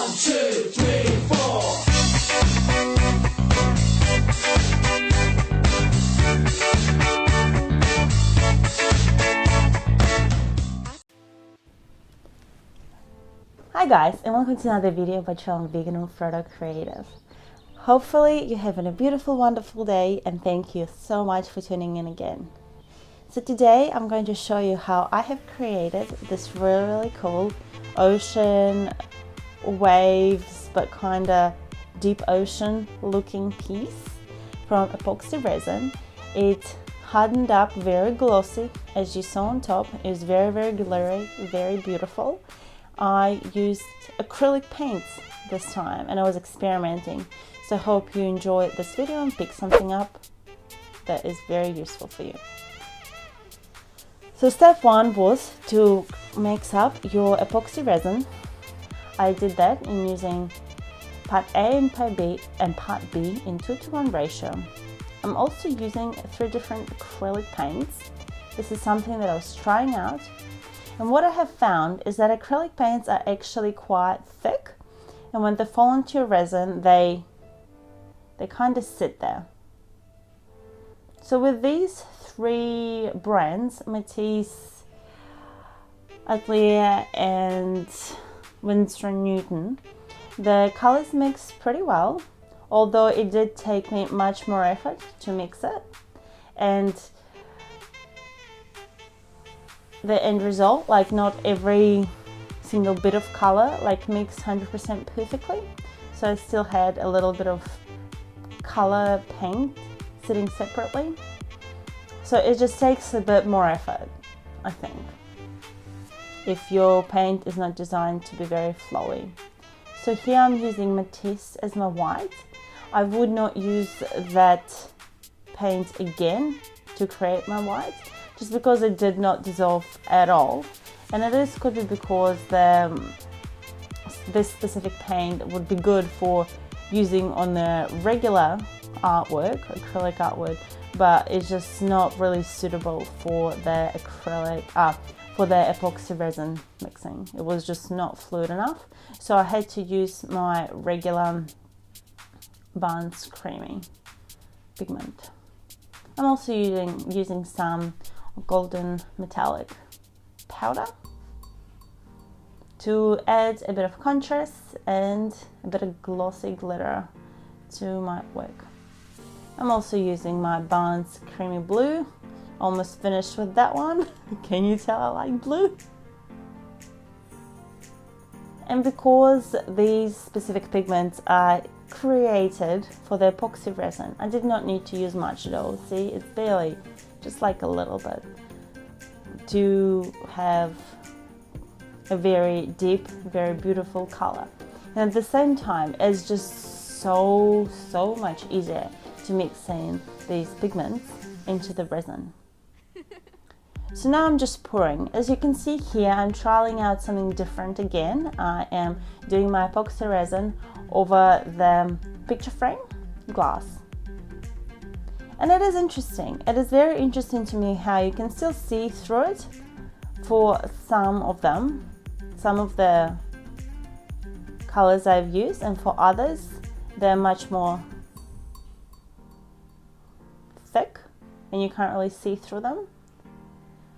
1, 2, 3, 4. Hi guys, and welcome to another video by channel Vegan with Frodo Creative. Hopefully you're having a beautiful, wonderful day, and thank you so much for tuning in again. So today I'm going to show you how I have created this really cool ocean waves, but kind of deep ocean looking piece from epoxy resin. It hardened up, very glossy, as you saw on top. It was very glittery, very beautiful. I used acrylic paints this time and I was experimenting. So I hope you enjoyed this video and pick something up that is very useful for you. So step one was to mix up your epoxy resin. I did that in using part A and part B in 2:1 ratio. I'm also using 3 different acrylic paints. This is something that I was trying out. And what I have found is that acrylic paints are actually quite thick, and when they fall into your resin, they kind of sit there. So with these 3 brands, Matisse, Atelier and Winsor & Newton, the colors mix pretty well, although it did take me much more effort to mix it. And the end result, like not every single bit of color like mixed 100% perfectly, so I still had a little bit of color paint sitting separately, so it just takes a bit more effort, I think, if your paint is not designed to be very flowy. So here I'm using Matisse as my white. I would not use that paint again to create my white, just because it did not dissolve at all, and it could be because this specific paint would be good for using on the regular artwork, acrylic artwork, but it's just not really suitable for the epoxy resin mixing. It was just not fluid enough, so I had to use my regular Barnes Creamy pigment. I'm also using some golden metallic powder to add a bit of contrast and a bit of glossy glitter to my work. I'm also using my Barnes Creamy Blue. Almost finished with that one. Can you tell I like blue? And because these specific pigments are created for the epoxy resin, I did not need to use much at all. See, it's barely, just like a little bit, to have a very deep, very beautiful color. And at the same time, it's just so much easier to mix in these pigments into the resin. So now I'm just pouring. As you can see here, I'm trialing out something different again. I am doing my epoxy resin over the picture frame glass. And it is interesting. It is very interesting to me how you can still see through it for some of them, some of the colors I've used, and for others, they're much more thick and you can't really see through them.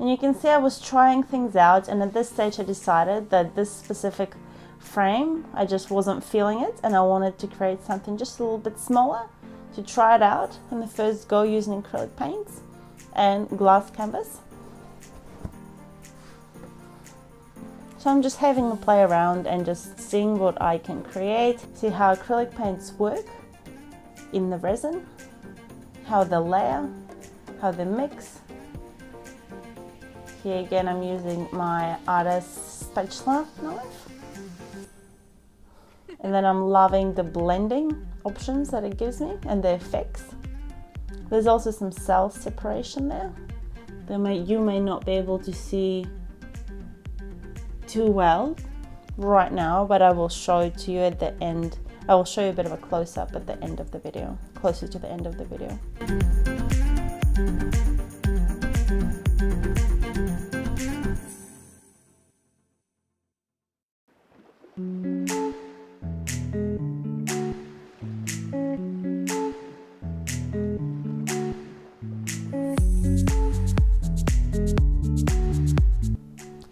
And you can see I was trying things out, and at this stage I decided that this specific frame, I just wasn't feeling it, and I wanted to create something just a little bit smaller to try it out in the first go using acrylic paints and glass canvas. So I'm just having a play around and just seeing what I can create, see how acrylic paints work in the resin, how they layer, how they mix. Here again I'm using my artist spatula knife. And then I'm loving the blending options that it gives me and the effects. There's also some cell separation there. You may not be able to see too well right now, but I will show it to you at the end. I will show you a bit of a close-up at the end of the video, closer to the end of the video.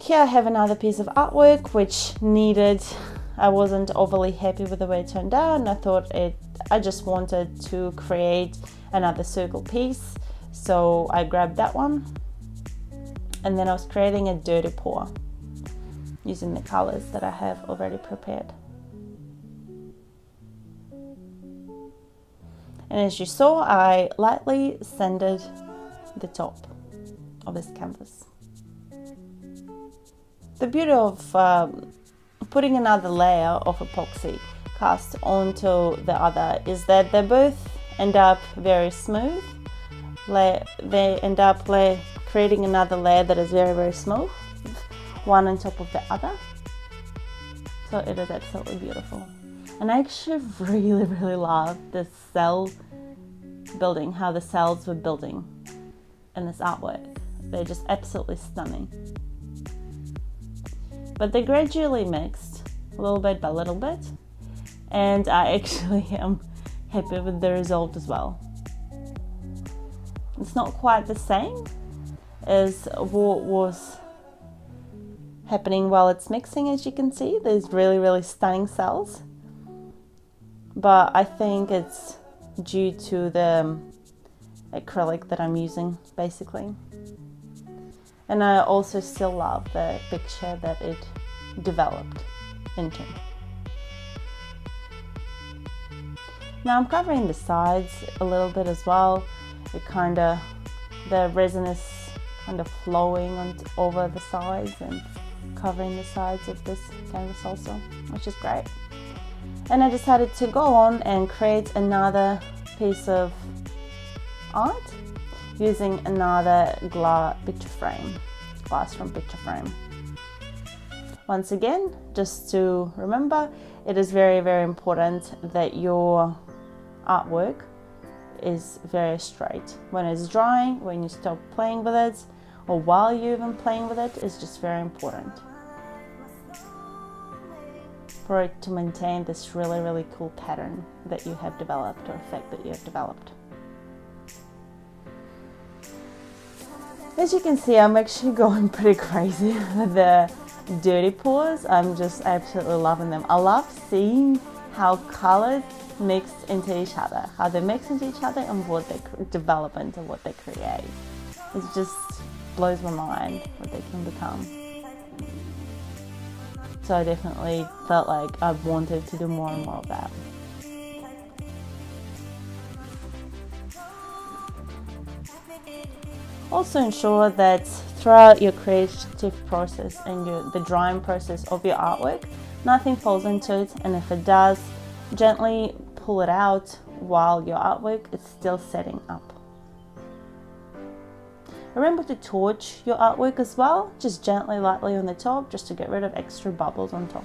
Here I have another piece of artwork which needed, I wasn't overly happy with the way it turned out, and I thought I just wanted to create another circle piece. So I grabbed that one, and then I was creating a dirty pour using the colors that I have already prepared. And as you saw, I lightly sanded the top of this canvas. The beauty of putting another layer of epoxy cast onto the other is that they both end up very smooth. They end up creating another layer that is very, very smooth, one on top of the other. So it is absolutely beautiful. And I actually really, really love the cell building, how the cells were building in this artwork. They're just absolutely stunning. But they gradually mixed, little bit by little bit, and I actually am happy with the result as well. It's not quite the same as what was happening while it's mixing, as you can see. There's really, really stunning cells. But I think it's due to the acrylic that I'm using, basically. And I also still love the picture that it developed into. Now I'm covering the sides a little bit as well. The resin is kind of flowing over the sides and covering the sides of this canvas also, which is great. And I decided to go on and create another piece of art using another glass from picture frame. Once again, just to remember, it is very, very important that your artwork is very straight. When it's drying, when you stop playing with it, or while you're even playing with it, is just very important for it to maintain this really, really cool pattern that you have developed, or effect that you have developed. As you can see, I'm actually going pretty crazy with the dirty pours. I'm just absolutely loving them. I love seeing how colors mix into each other, how they mix into each other, and what they develop into, what they create. It just blows my mind what they can become. So I definitely felt like I wanted to do more and more of that. Also ensure that throughout your creative process and the drying process of your artwork, nothing falls into it, and if it does, gently pull it out while your artwork is still setting up. Remember to torch your artwork as well, just gently, lightly on the top, just to get rid of extra bubbles on top.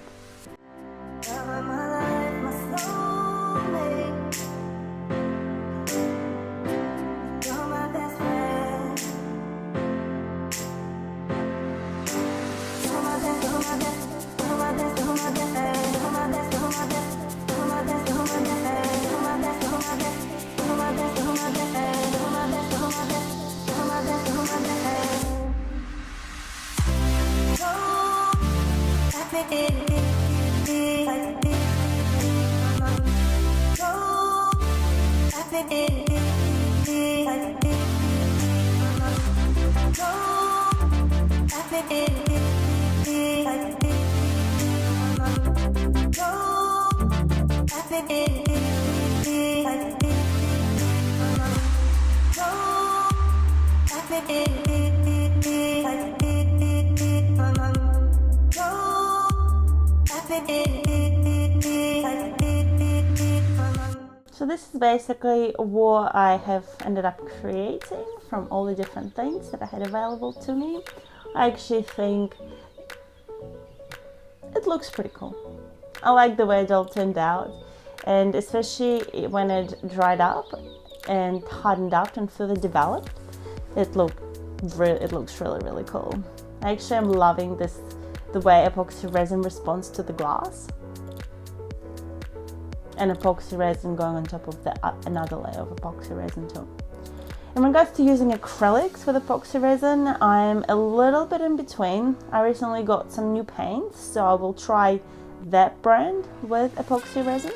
So this is basically what I have ended up creating from all the different things that I had available to me. I actually think it looks pretty cool. I like the way it all turned out, and especially when it dried up and hardened up and further developed, it looks really, really cool. I actually am loving the way epoxy resin responds to the glass, and epoxy resin going on top of another layer of epoxy resin too. In regards to using acrylics with epoxy resin, I'm a little bit in between. I recently got some new paints, so I will try that brand with epoxy resin.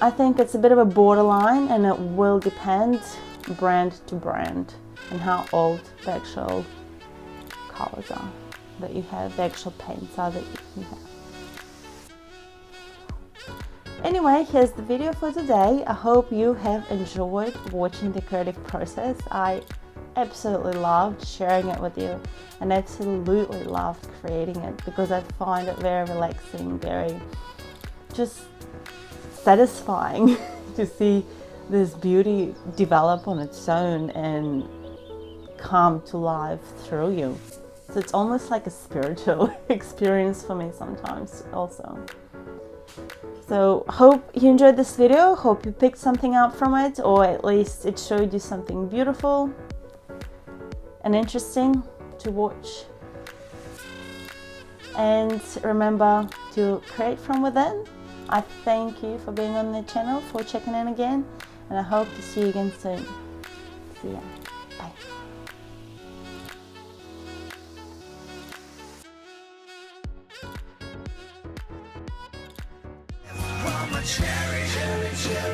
I think it's a bit of a borderline, and it will depend brand to brand and how old the actual colors are that you have, the actual paints are that you have. Anyway, here's the video for today. I hope you have enjoyed watching the creative process. I absolutely loved sharing it with you and absolutely loved creating it because I find it very relaxing, very just satisfying to see this beauty develop on its own and come to life through you. So it's almost like a spiritual experience for me sometimes also. So hope you enjoyed this video, hope you picked something up from it, or at least it showed you something beautiful and interesting to watch. And remember to create from within. I thank you for being on the channel, for checking in again, and I hope to see you again soon. See ya. Bye. I'm a cherry, cherry, cherry.